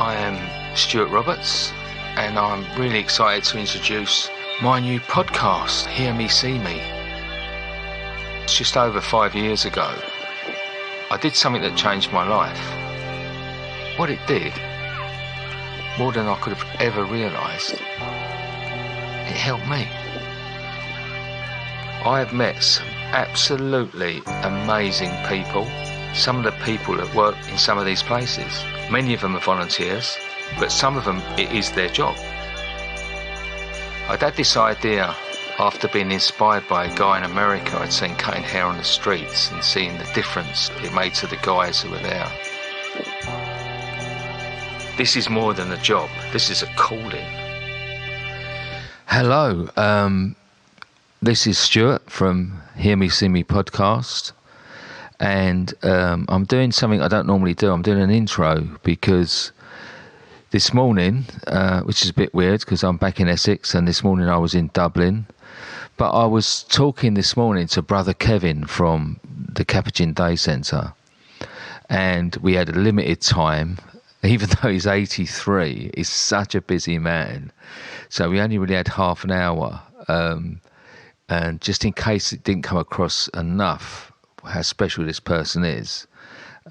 I am Stuart Roberts, and I'm really excited to introduce my new podcast, Hear Me, See Me. It's just over 5 years ago. I did something that changed my life. What it did, more than I could have ever realised, it helped me. I have met some absolutely amazing people. Some of the people that work in some of these places, many of them are volunteers, but some of them, it is their job. I'd had this idea after being inspired by a guy in America I'd seen cutting hair on the streets and seeing the difference it made to the guys who were there. This is more than a job, this is a calling. Hello, this is Stuart from Hear Me, See Me podcast. And I'm doing something I don't normally do. I'm doing an intro because this morning, which is a bit weird because I'm back in Essex, and this morning I was in Dublin. But I was talking this morning to Brother Kevin from the Capuchin Day Centre, and we had a limited time. Even though he's 83, he's such a busy man. So we only really had half an hour. And just in case it didn't come across enough how special this person is,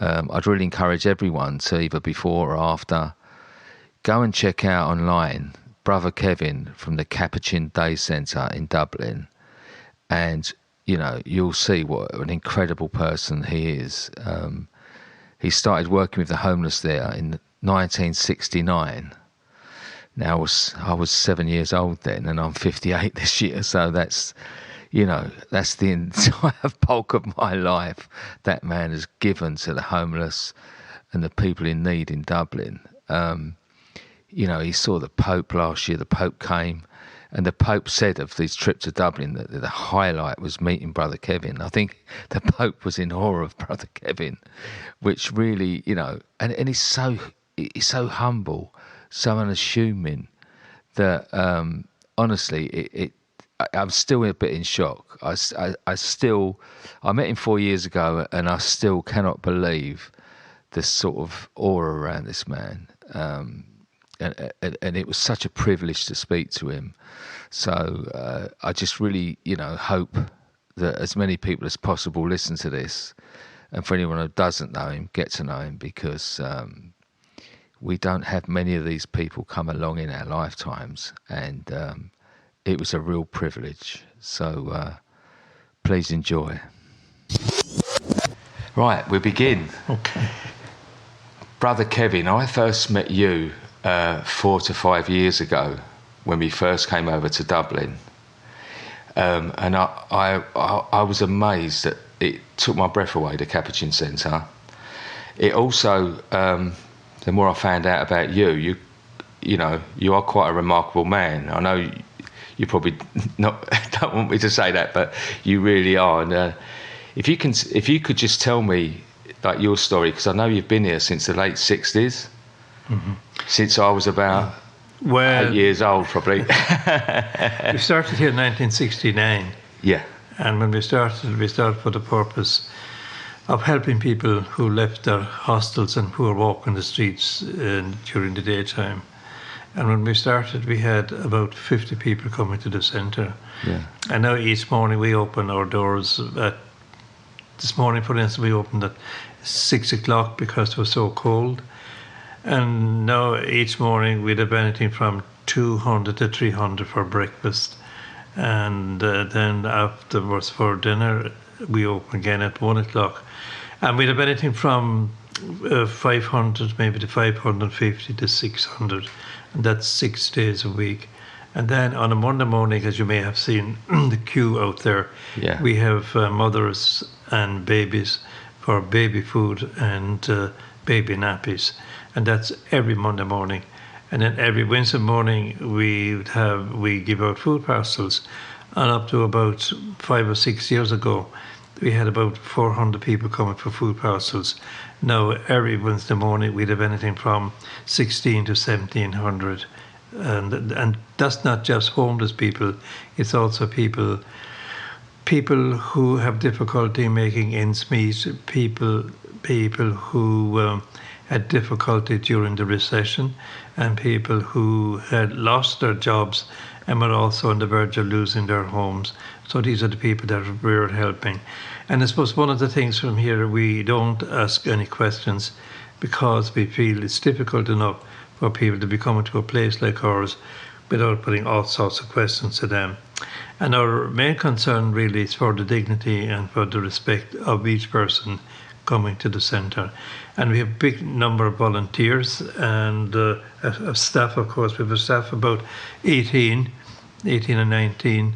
I'd really encourage everyone to either before or after go and check out online Brother Kevin from the Capuchin Day Centre in Dublin, and you'll see what an incredible person he is. He started working with the homeless there in 1969. Now I was 7 years old then, and I'm 58 this year, so that's the entire bulk of my life that man has given to the homeless and the people in need in Dublin. He saw the Pope last year. The Pope came, and the Pope said of his trip to Dublin that the highlight was meeting Brother Kevin. I think the Pope was in awe of Brother Kevin, which really, and he's so humble, so unassuming that honestly, I'm still a bit in shock. I met him 4 years ago, and I still cannot believe the sort of aura around this man. And it was such a privilege to speak to him. So I just really, hope that as many people as possible listen to this. And for anyone who doesn't know him, get to know him, because we don't have many of these people come along in our lifetimes. And it was a real privilege. So please enjoy. Right, we begin. Okay. Brother Kevin, I first met you 4 to 5 years ago when we first came over to Dublin, and I was amazed that it took my breath away, the Capuchin Centre. It also, the more I found out about you are quite a remarkable man. I know you probably don't want me to say that, but you really are. And if you could just tell me like your story, because I know you've been here since the late 60s. Mm-hmm. Since I was about 8 years old, probably. We started here in 1969. Yeah. And when we started for the purpose of helping people who left their hostels and who were walking the streets during the daytime. And when we started, we had about 50 people coming to the centre. Yeah. And now each morning we open our doors this morning, for instance, we opened at 6 o'clock because it was so cold. And now each morning we'd have anything from 200 to 300 for breakfast. And then afterwards for dinner, we open again at 1 o'clock. And we'd have anything from 500 maybe to 550 to 600. And that's 6 days a week. And then on a Monday morning, as you may have seen the queue out there, yeah, we have mothers and babies for baby food and baby nappies. And that's every Monday morning. And then every Wednesday morning we give out food parcels. And up to about 5 or 6 years ago, we had about 400 people coming for food parcels. Now every Wednesday morning we'd have anything from 16 to 1700. And that's not just homeless people, it's also people who have difficulty making ends meet, people who had difficulty during the recession, and people who had lost their jobs and were also on the verge of losing their homes. So these are the people that we're helping. And I suppose one of the things from here, we don't ask any questions because we feel it's difficult enough for people to be coming to a place like ours without putting all sorts of questions to them. And our main concern really is for the dignity and for the respect of each person coming to the centre. And we have a big number of volunteers and a staff, of course. We have a staff about 18 and 19.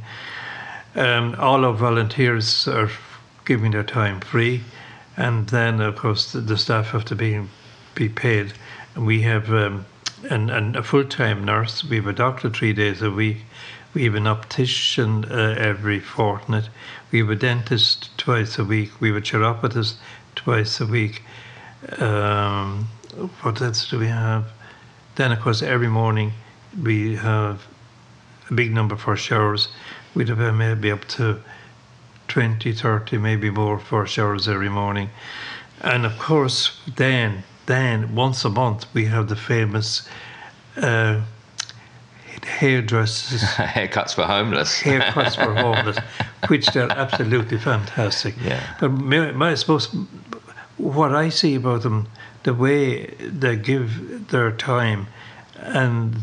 All our volunteers are giving their time free. And then, of course, the staff have to be paid. And we have a full-time nurse. We have a doctor 3 days a week. We have an optician every fortnight. We have a dentist twice a week. We have a chiropodist twice a week. What else do we have? Then, of course, every morning we have a big number for showers. We'd have maybe up to 20, 30, maybe more for showers every morning. And, of course, then once a month we have the famous hairdressers. Haircuts for homeless. Haircuts for homeless, which they're absolutely fantastic. Yeah. But I suppose what I see about them, the way they give their time and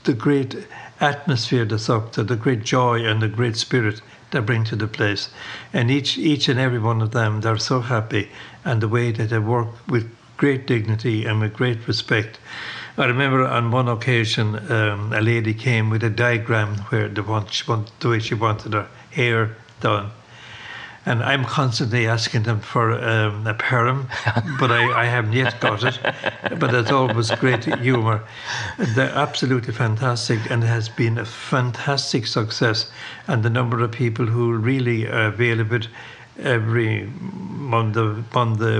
the great atmosphere that's up there, the great joy and the great spirit they bring to the place. And each and every one of them, they're so happy, and the way that they work with great dignity and with great respect. I remember on one occasion, a lady came with a diagram where the way she wanted her hair done. And I'm constantly asking them for a perm, but I haven't yet got it. But it's always great humour. They're absolutely fantastic, and it has been a fantastic success. And the number of people who really avail of it every Monday,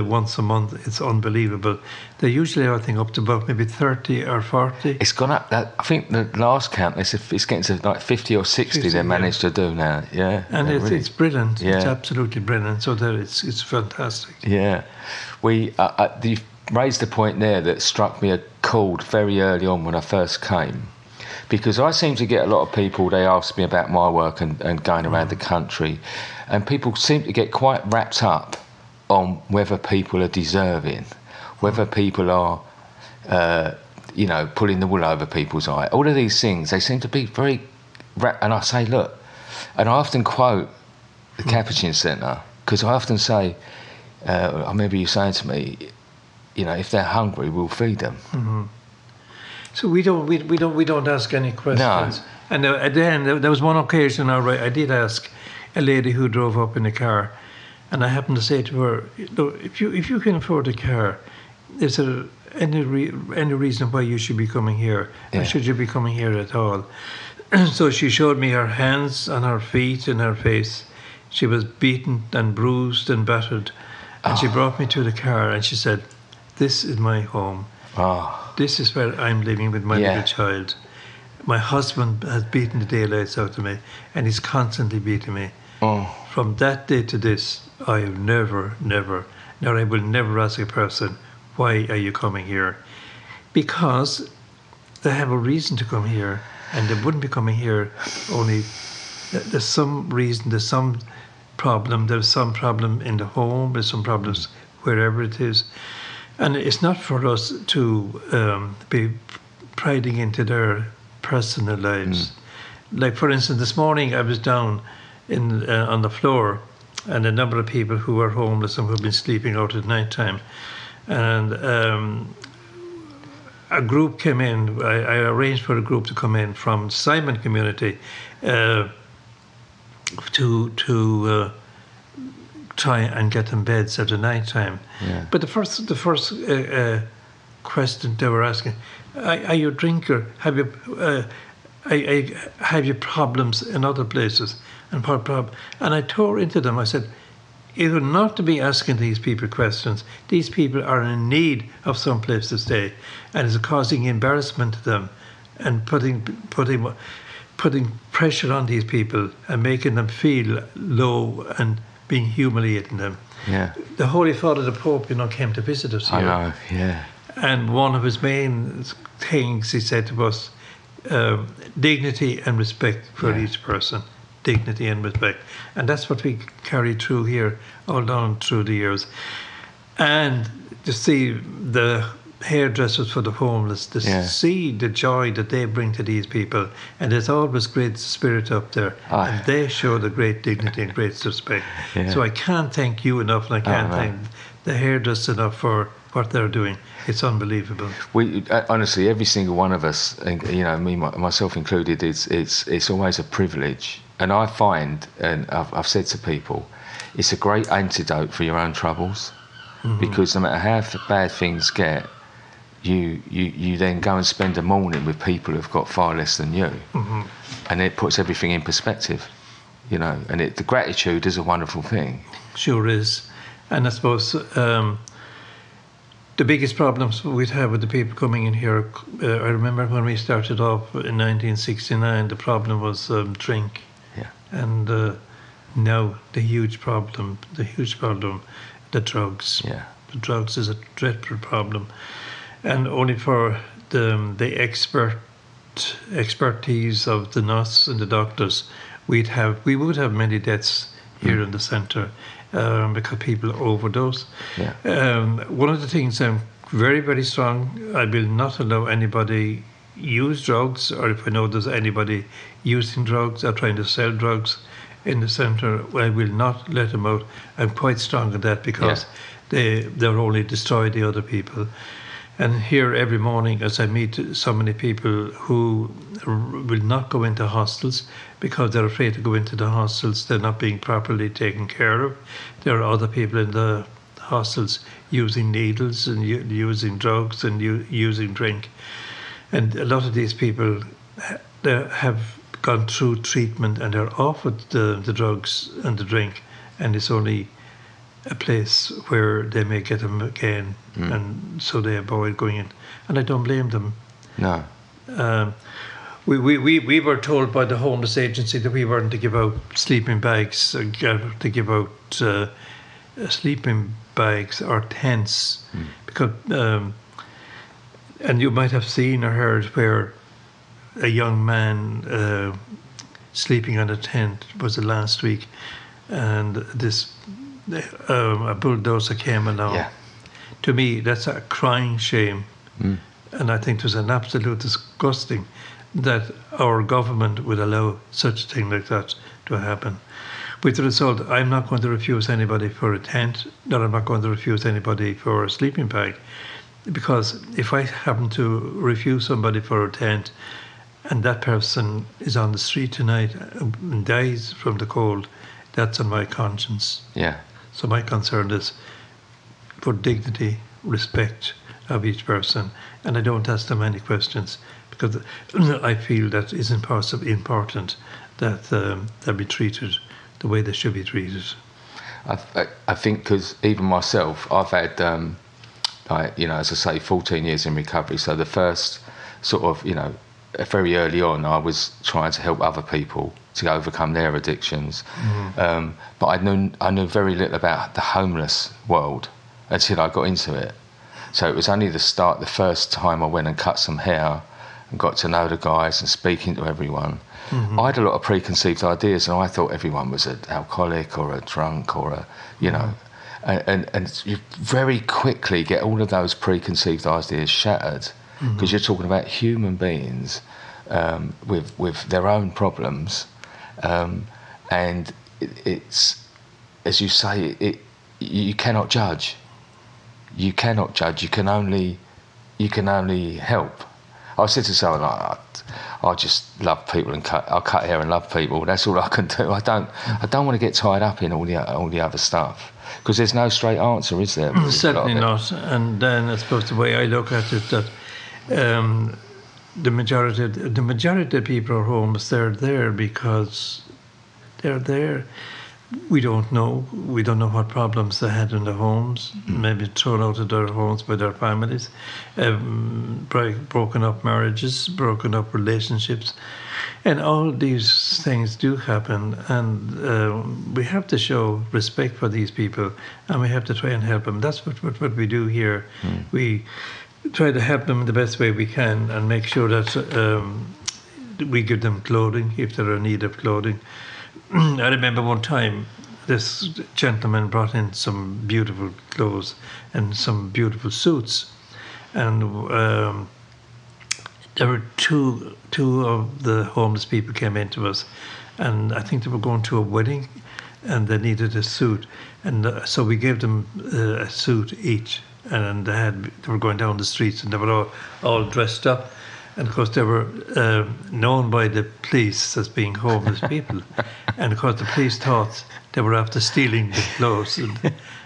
once a month, it's unbelievable. They're usually, I think, up to about maybe 30 or 40. It's gone up. I think the last count, it's getting to like 50 or 60 they managed to do now. Yeah. And it's brilliant. Yeah. It's absolutely brilliant. So it's fantastic. Yeah. You've raised a point there that struck me a chord very early on when I first came. Because I seem to get a lot of people, they ask me about my work and going around the country, and people seem to get quite wrapped up on whether people are deserving, whether people are, pulling the wool over people's eye. All of these things, they seem to be very and I say, look, and I often quote the Capuchin Centre, because I often say, I remember you saying to me, if they're hungry, we'll feed them. Mm-hmm. So we don't ask any questions. No. And then there was one occasion, all right, I did ask a lady who drove up in a car, and I happened to say to her, look, if you can afford a car, is there any reason why you should be coming here? Yeah. Or should you be coming here at all? So she showed me her hands and her feet and her face. She was beaten and bruised and battered. And she brought me to the car and she said, this is my home. Oh. This is where I'm living with my little child. My husband has beaten the daylights out of me, and he's constantly beating me. Oh. From that day to this, I have never, I will never ask a person, why are you coming here? Because they have a reason to come here, and they wouldn't be coming here only, there's some reason, there's some problem in the home, there's some problems wherever it is. And it's not for us to be prying into their personal lives. Like, for instance, this morning I was down on the floor, and a number of people who were homeless and who had been sleeping out at night time. And a group came in. I arranged for a group to come in from Simon community to try and get them beds at the night time. Yeah. But the first question they were asking, are you a drinker? Have you problems in other places? And I tore into them. I said, you're not to be asking these people questions. These people are in need of some place to stay, and it's causing embarrassment to them, and putting pressure on these people and making them feel low and being humiliating them. Yeah. The Holy Father, the Pope, came to visit us here. I know. Yeah. And one of his main things he said to us, dignity and respect for each person. Dignity and respect. And that's what we carry through here all down through the years. And to see the hairdressers for the homeless, to see the joy that they bring to these people. And there's always great spirit up there. And they show the great dignity and great respect. Yeah. So I can't thank you enough, and I can't thank the hairdressers enough for what they're doing. It's unbelievable. We honestly, every single one of us, me, myself included, it's always a privilege. And I find, and I've said to people, it's a great antidote for your own troubles, because no matter how bad things get, you then go and spend a morning with people who've got far less than you, and it puts everything in perspective, And the gratitude is a wonderful thing. Sure is, and I suppose. The biggest problems we'd have with the people coming in here, I remember when we started off in 1969, the problem was drink. Yeah. And now the huge problem, the drugs. Yeah. The drugs is a dreadful problem. And only for the expertise of the nurse and the doctors, we would have many deaths here in the centre. Because people overdose. Yeah. One of the things I'm very, very strong, I will not allow anybody use drugs, or if I know there's anybody using drugs or trying to sell drugs in the centre, I will not let them out. I'm quite strong on that because they'll only destroy the other people. And here every morning as I meet so many people who will not go into hostels because they're afraid to go into the hostels, they're not being properly taken care of. There are other people in the hostels using needles and using drugs and using drink. And a lot of these people have gone through treatment and they're offered the drugs and the drink, and it's only a place where they may get them again, and so they avoid going in. And I don't blame them. No. We were told by the homeless agency that we weren't to give out sleeping bags, to give out sleeping bags or tents, because and you might have seen or heard where a young man sleeping on a tent was the last week, and this a bulldozer came along. Yeah. To me, that's a crying shame, and I think it was an absolute disgusting that our government would allow such a thing like that to happen. With the result, I'm not going to refuse anybody for a tent, nor I'm not going to refuse anybody for a sleeping bag, because if I happen to refuse somebody for a tent and that person is on the street tonight and dies from the cold, that's on my conscience. Yeah. So my concern is for dignity, respect of each person, and I don't ask them any questions because I feel that it's important that they be treated the way they should be treated. I think because even myself, I've had, as I say, 14 years in recovery. So the first sort of, very early on, I was trying to help other people to overcome their addictions. But I knew very little about the homeless world until I got into it. So it was only the first time I went and cut some hair and got to know the guys and speaking to everyone. I had a lot of preconceived ideas, and I thought everyone was an alcoholic or a drunk or and you very quickly get all of those preconceived ideas shattered because you're talking about human beings with their own problems, and it's, as you say, you cannot judge. You cannot judge. You can only help. I said to someone, I just love people and I'll cut hair and love people. That's all I can do. I don't want to get tied up in all the other stuff because there's no straight answer, is there? Certainly not. And then I suppose the way I look at it, that the majority of people are homeless. They're there because they're there. We don't know what problems they had in their homes, maybe thrown out of their homes by their families, broken up marriages, broken up relationships. And all these things do happen, and we have to show respect for these people, and we have to try and help them. That's what we do here. We try to help them the best way we can, and make sure that we give them clothing if they're in need of clothing. I remember one time this gentleman brought in some beautiful clothes and some beautiful suits, and there were two of the homeless people came into us, and I think they were going to a wedding, and they needed a suit, and so we gave them a suit each, and they were going down the streets, and they were all dressed up, and of course they were known by the police as being homeless people, and of course the police thought they were after stealing the clothes,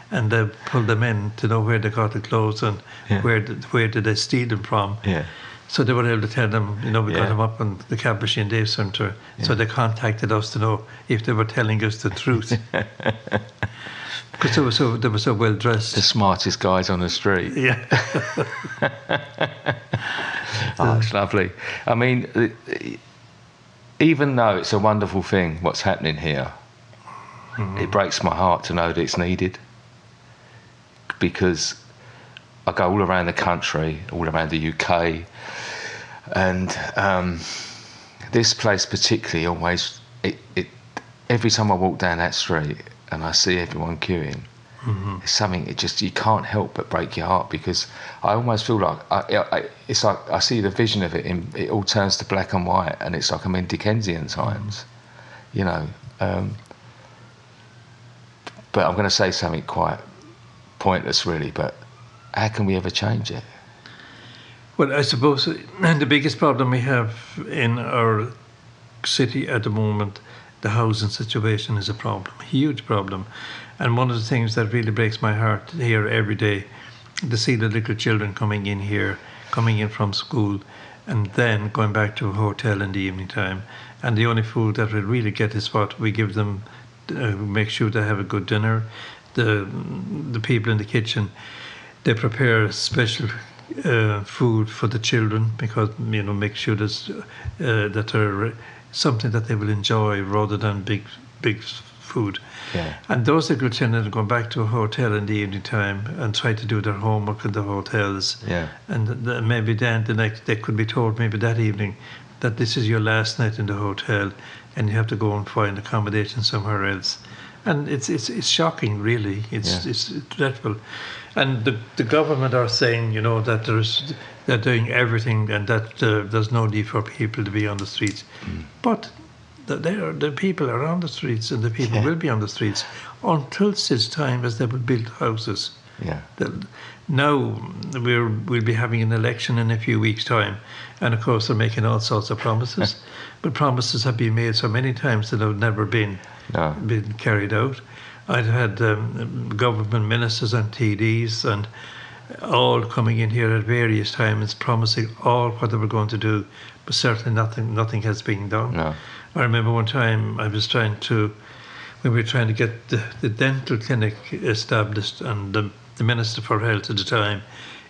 and they pulled them in to know where they got the clothes and where did they steal them from. Yeah. So they were able to tell them, we got them up on the Cabasheen Day Centre. Yeah. So they contacted us to know if they were telling us the truth. Because they were so well dressed. The smartest guys on the street. Yeah. Oh, it's lovely. I mean, even though it's a wonderful thing what's happening here, it breaks my heart to know that it's needed. Because I go all around the country, all around the UK, and this place particularly always, every time I walk down that street and I see everyone queuing, it's something, you can't help but break your heart, because I almost feel like, it's like I see the vision of it, it all turns to black and white, and it's like I'm in Dickensian times, But I'm going to say something quite pointless really, but how can we ever change it? Well, I suppose the biggest problem we have in our city at the moment, the housing situation is a problem, a huge problem. And one of the things that really breaks my heart here every day, to see the little children coming in here, coming in from school, and then going back to a hotel in the evening time. And the only food that we really get is what we give them, make sure they have a good dinner. The people in the kitchen, they prepare special food for the children, because make sure that they're something that they will enjoy rather than big food. Yeah. And those little children go back to a hotel in the evening time and try to do their homework in the hotels. Yeah. And maybe then the next they could be told maybe that evening that this is your last night in the hotel and you have to go and find accommodation somewhere else. And it's shocking, really. It's dreadful. And the government are saying, that they're doing everything and that there's no need for people to be on the streets. But the people are on the streets, and the people will be on the streets until such time as they will build houses. Yeah. Now we'll be having an election in a few weeks' time, and of course they're making all sorts of promises. But promises have been made so many times that have never been carried out. I've had government ministers and TDs and all coming in here at various times promising all what they were going to do, but certainly nothing has been done. No. I remember one time when we were trying to get the dental clinic established, and the Minister for Health at the time,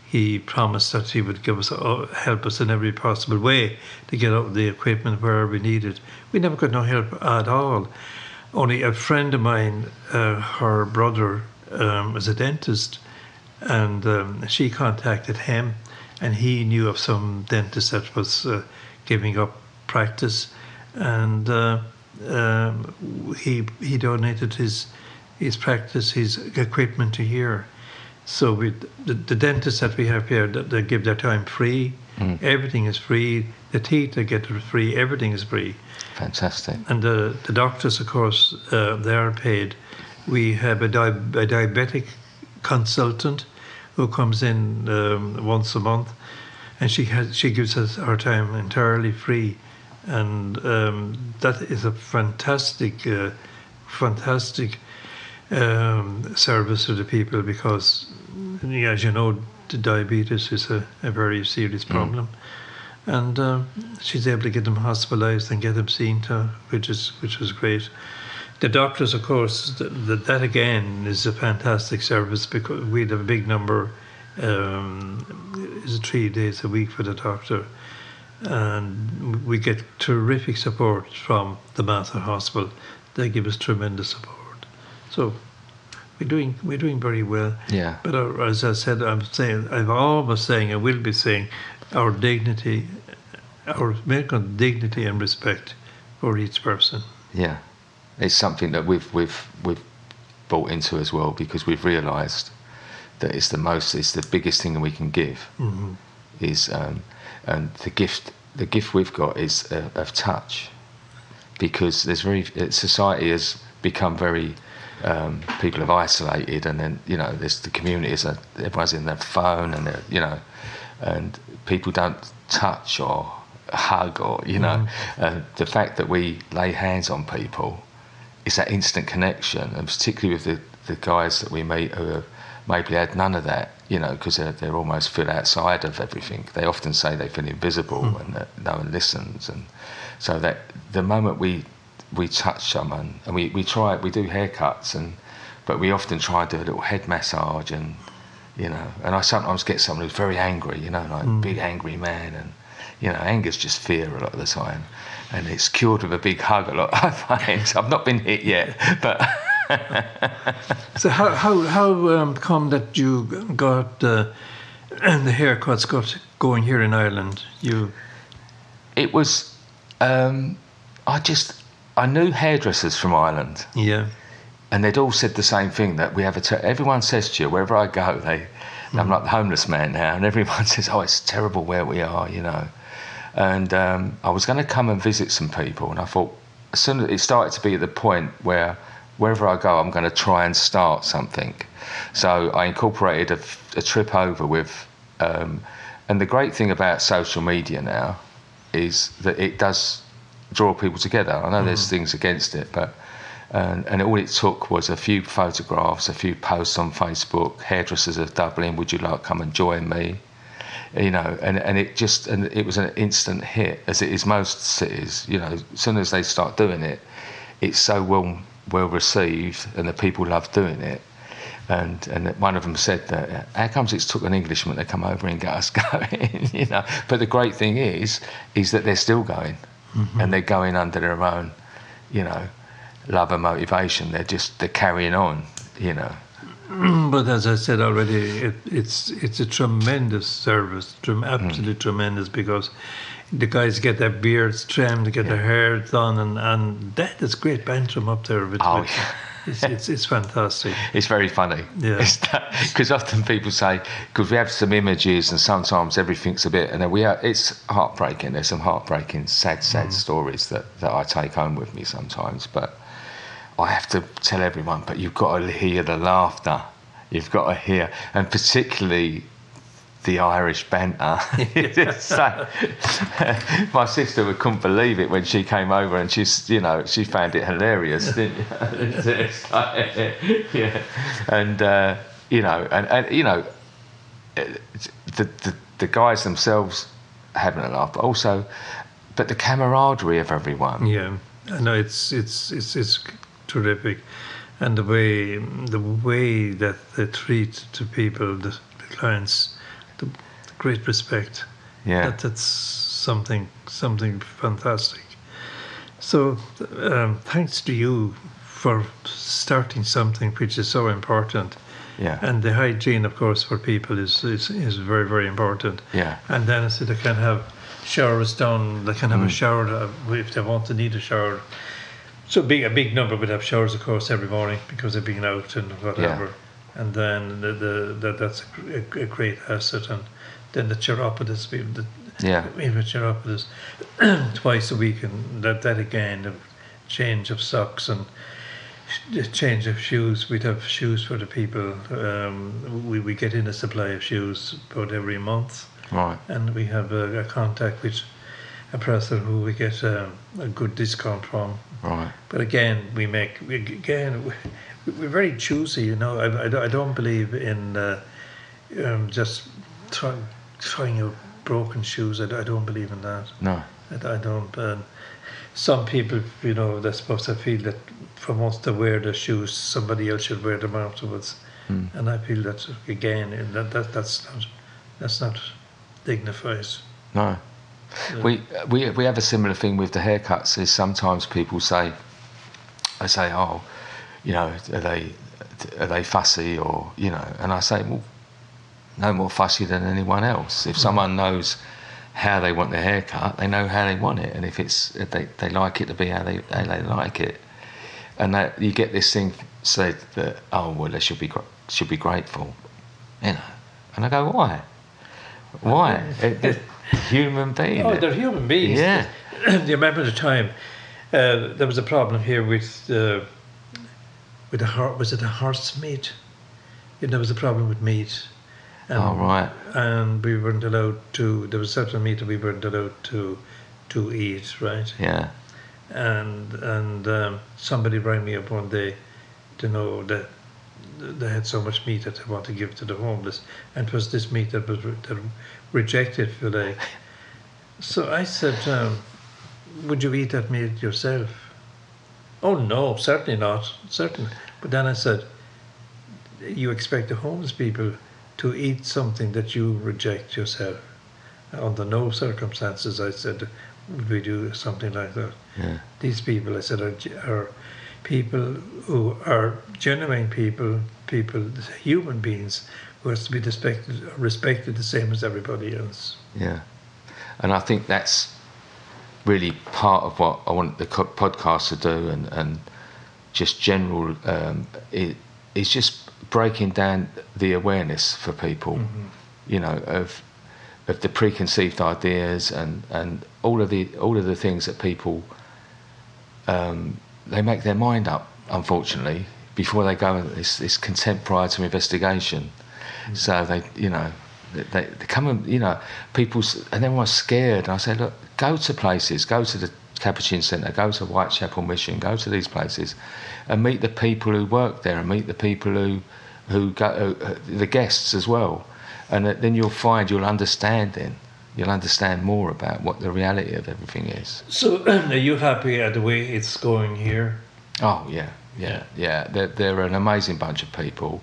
he promised that he would help us in every possible way to get out the equipment where we needed. We never got no help at all. Only a friend of mine, her brother was a dentist, and she contacted him, and he knew of some dentist that was giving up practice, and he donated his practice, his equipment to here. So the dentists that we have here, they give their time free. Everything is free. The teeth they get are free. Everything is free. Fantastic. And the doctors, of course, they are paid. We have a diabetic consultant who comes in once a month, and she gives us our time entirely free, and that is a fantastic service to the people, because, as you know, the diabetes is a very serious problem. And she's able to get them hospitalised and get them seen to, which is great. The doctors, of course, that again is a fantastic service, because we have a big number. Is 3 days a week for the doctor, and we get terrific support from the Mater Hospital. They give us tremendous support. So we're doing very well. Yeah. But as I said, I'm always saying, I will be saying, our dignity, our American dignity and respect for each person. Yeah, it's something that we've bought into as well, because we've realised that it's the biggest thing we can give. Mm-hmm. Is and the gift we've got is of touch, because society has become very people have isolated, and then there's the communities, everyone's in their phone, and and people don't touch or hug or the fact that we lay hands on people is that instant connection, and particularly with the guys that we meet who have maybe had none of that, because they're almost feel outside of everything. They often say they feel invisible and that no one listens, and so that the moment we touch someone, and we do haircuts, but we often try to do a little head massage, and and I sometimes get someone who's very angry, big angry man, and anger's just fear a lot of the time, and it's cured with a big hug a lot. I find I've not been hit yet, but. So how come that you got the haircuts got going here in Ireland? It was I knew hairdressers from Ireland. Yeah. And they'd all said the same thing, that we have everyone says to you, wherever I go, I'm like the homeless man now, and everyone says, oh, it's terrible where we are, And I was going to come and visit some people, and I thought, as soon as it started to be at the point where wherever I go, I'm going to try and start something. So I incorporated a trip over with, and the great thing about social media now is that it does draw people together. I know there's things against it, but and all it took was a few photographs, a few posts on Facebook, hairdressers of Dublin, would you like to come and join me? And it was an instant hit, as it is most cities. As soon as they start doing it, it's so well received, and the people love doing it. And one of them said that, how comes it's took an Englishman to come over and get us going? But the great thing is that they're still going, and they're going under their own, love and motivation. They're carrying on, But as I said already, it's a tremendous service, absolutely tremendous, because the guys get their beards trimmed, get their hair done, and that is great bantram up there. It's fantastic. It's very funny. Yeah. Because often people say, because we have some images, and sometimes everything's a bit, and it's heartbreaking. There's some heartbreaking, sad stories that I take home with me sometimes, but I have to tell everyone, but you've got to hear the laughter. You've got to hear, and particularly the Irish banter. So, my sister couldn't believe it when she came over, and she found it hilarious, didn't you? Yeah. And the guys themselves having a laugh, but the camaraderie of everyone. Yeah, I know it's terrific, and the way that they treat the people, the clients, the great respect. Yeah, that's something fantastic. So thanks to you for starting something which is so important. Yeah. And the hygiene, of course, for people is very, very important. Yeah. And then so they can have showers done. They can have a shower if they want to need a shower. So a big number would have showers, of course, every morning because they've been out and whatever. Yeah. And then that's a great asset. And then the chiropodist, even chiropodist twice a week, and that again, the change of socks and the change of shoes. We'd have shoes for the people. We get in a supply of shoes about every month. Right. And we have a contact with a person who we get a good discount from. Right. But again, we're very choosy, I don't believe in just trying out broken shoes. I don't believe in that. No. I don't. Some people, they're supposed to feel that for once to wear their shoes, somebody else should wear them afterwards. And I feel that again, that's not dignified. No. We have a similar thing with the haircuts. Is sometimes people say, oh, you know, are they fussy, or, you know, and I say, well, no more fussy than anyone else. If someone knows how they want their haircut, they know how they want it, and if they like it to be how they like it, and that you get this thing said that, oh well, they should be grateful, you know, and I go, why? They're human beings. Oh, they're human beings. Yeah. Do you remember the time there was a problem here with was it a horse meat? There was a problem with meat. Right. And we weren't allowed to. There was certain meat that we weren't allowed to eat, right? Yeah. And somebody rang me up one day to know that they had so much meat that they want to give to the homeless, and it was this meat that was rejected, if you like. So I said, would you eat that meat yourself? Oh no, certainly not, certainly. But then I said, you expect the homeless people to eat something that you reject yourself? Under no circumstances, I said, would we do something like that. Yeah. These people, I said, are people who are genuine people, human beings, who has to be respected the same as everybody else. Yeah. And I think that's really part of what I want the podcast to do, and just general, is just breaking down the awareness for people, you know, of the preconceived ideas and all of the things that people they make their mind up, unfortunately, before they go. This contempt prior to investigation. So they, you know, they come and, you know, and everyone's scared. And I say, look, go to places, go to the Capuchin Centre, go to Whitechapel Mission, go to these places, and meet the people who work there, and meet the people who go, the guests as well, and then you'll understand more about what the reality of everything is. So, are you happy at the way it's going here? Oh yeah. They're an amazing bunch of people.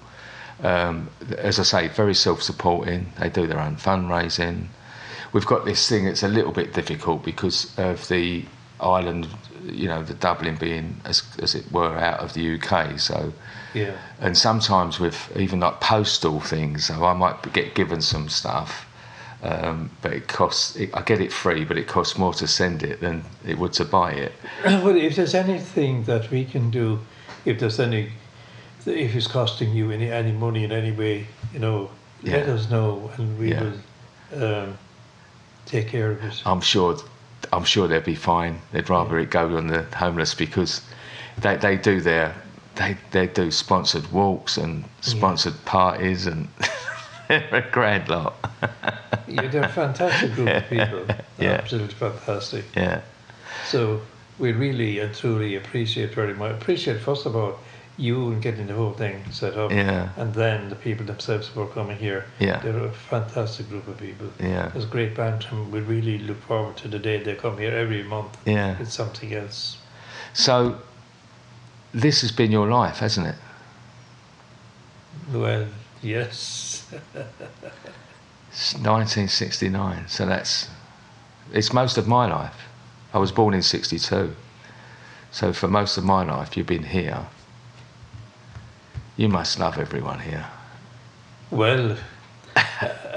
As I say, very self-supporting. They do their own fundraising. We've got this thing that's a little bit difficult because of the island, you know, the Dublin being as it were out of the UK. So, yeah. And sometimes with even like postal things, so I might get given some stuff, but it costs. I get it free, but it costs more to send it than it would to buy it. Well, if there's anything that we can do, if it's costing you any money in any way, you know, let us know, and we will take care of it. I'm sure they'll be fine. They'd rather it go on the homeless, because they do sponsored walks and sponsored parties, and they're a grand lot. They're a fantastic group of people. Absolutely fantastic. Yeah. So we really and truly appreciate first of all you and getting the whole thing set up, and then the people themselves who are coming here. They're a fantastic group of people. There's a great band, and we really look forward to the day they come here every month. It's something else. So this has been your life, hasn't it? Well, yes. It's 1969, so it's most of my life. I was born in 62, so for most of my life you've been here. You must love everyone here. Well,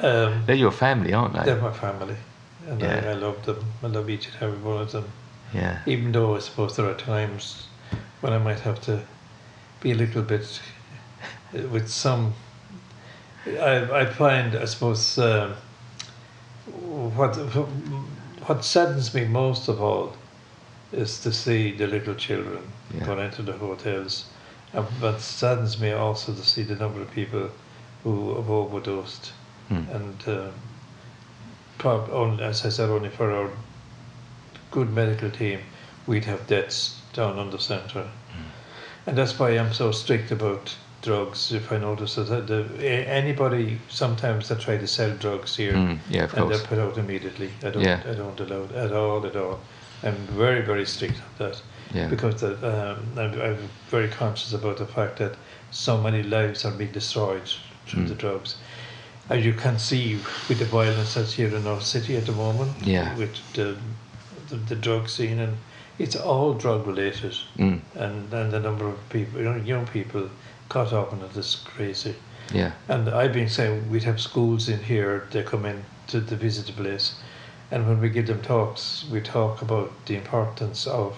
they're your family, aren't they? They're my family, and I love them. I love each and every one of them. Yeah. Even though I suppose there are times when I might have to be a little bit with some. I find, I suppose, what saddens me most of all is to see the little children going into the hotels. But saddens me also to see the number of people who have overdosed. And as I said, only for our good medical team, we'd have deaths down on the centre. And that's why I'm so strict about drugs. If I notice that anybody sometimes that try to sell drugs here, and they're put out immediately. I don't allow it at all. I'm very, very strict on that. Because I'm very conscious about the fact that so many lives are being destroyed through the drugs. as you can see with the violence that's here in our city at the moment, Yeah. with the drug scene, and it's all drug related, and the number of people, young people caught up in it is crazy. Yeah. And I've been saying we'd have schools in here, they come in to visit the place, and when we give them talks, we talk about the importance of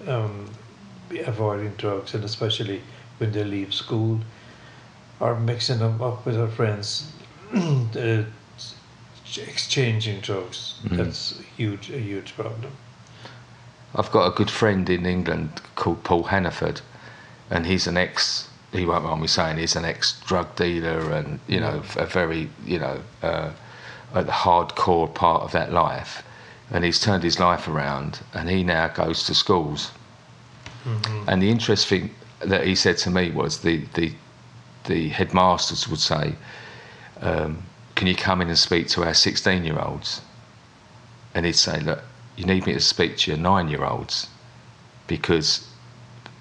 avoiding drugs, and especially when they leave school or mixing them up with our friends, exchanging drugs. That's a huge problem. I've got a good friend in England called Paul Hannaford, and he's an he won't mind me saying, he's an ex-drug dealer, and, you know, a very, at the hardcore part of that life. And he's turned his life around, and he now goes to schools. And the interesting thing that he said to me was the headmasters would say, can you come in and speak to our 16-year-olds? And he'd say, look, you need me to speak to your 9-year-olds, because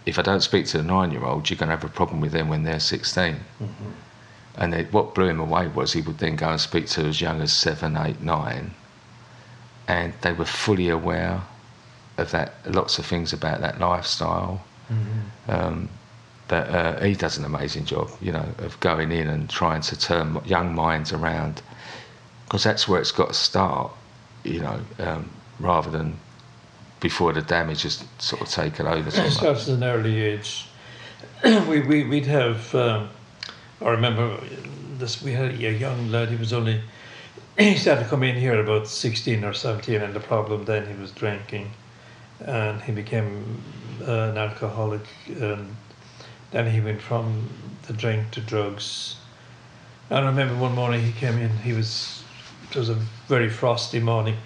if I don't speak to the 9-year-olds, you're going to have a problem with them when they're 16. And what blew him away was he would then go and speak to as young as 7, 8, 9, and they were fully aware of that, lots of things about that lifestyle. But he does an amazing job, of going in and trying to turn young minds around, because that's where it's got to start, rather than before the damage has sort of taken over. It starts at an early age. We'd have, I remember this, we had a young lad, he started to come in here about 16 or 17, and the problem then, he was drinking, and he became an alcoholic, and then he went from the drink to drugs. And I remember one morning he came in, it was a very frosty morning,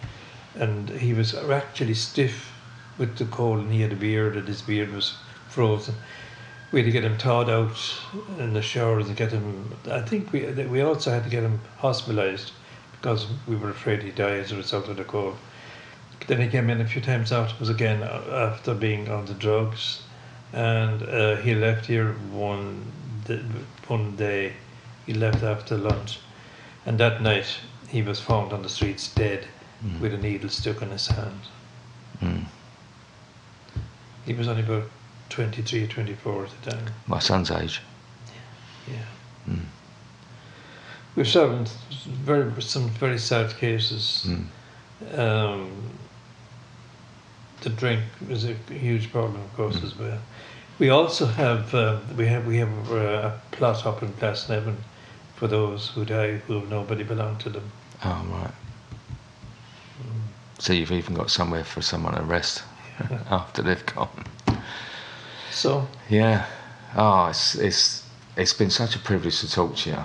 and he was actually stiff with the cold, and he had a beard, and his beard was frozen. We had to get him thawed out in the showers and get him, I think we also had to get him hospitalised, because we were afraid he'd die as a result of the cold. But then he came in a few times afterwards again, after being on the drugs, and he left here one day, he left after lunch, and that night he was found on the streets dead, with a needle stuck in his hand. He was only about 23, 24 at the time. My son's age. Yeah. We've seen some very sad cases. The drink is a huge problem, of course, as well. We also have a plot up in Glasnevin for those who die who have nobody belong to them. Oh, right. So you've even got somewhere for someone to rest after they've gone. So yeah, it's been such a privilege to talk to you.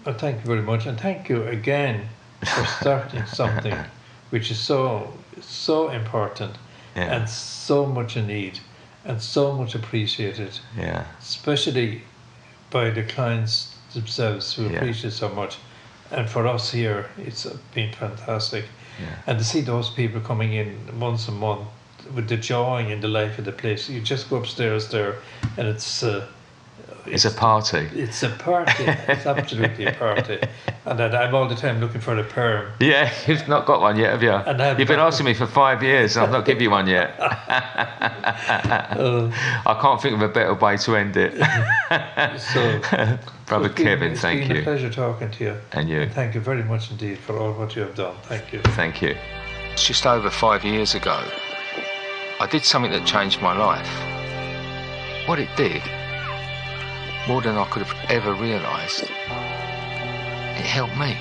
Well, thank you very much, and thank you again for starting something which is so important, and so much in need, and so much appreciated. Yeah, especially by the clients themselves who appreciate so much, and for us here, it's been fantastic. And to see those people coming in once a month with the joy in the life of the place, you just go upstairs there, and it's a party. It's a party. It's absolutely a party. And I'm all the time looking for the perm. Yeah, you've not got one yet, have you? You've been asking me for 5 years, and I've not given you one yet. I can't think of a better way to end it. Brother Kevin, thank you. It's been a pleasure talking to you. And you. And thank you very much indeed for all what you have done. Thank you. Thank you. It's just over 5 years ago, I did something that changed my life. What it did, more than I could have ever realised, it helped me.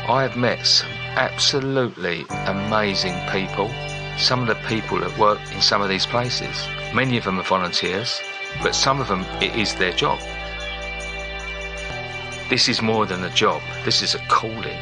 I have met some absolutely amazing people, some of the people that work in some of these places. Many of them are volunteers, but some of them, it is their job. This is more than a job, this is a calling.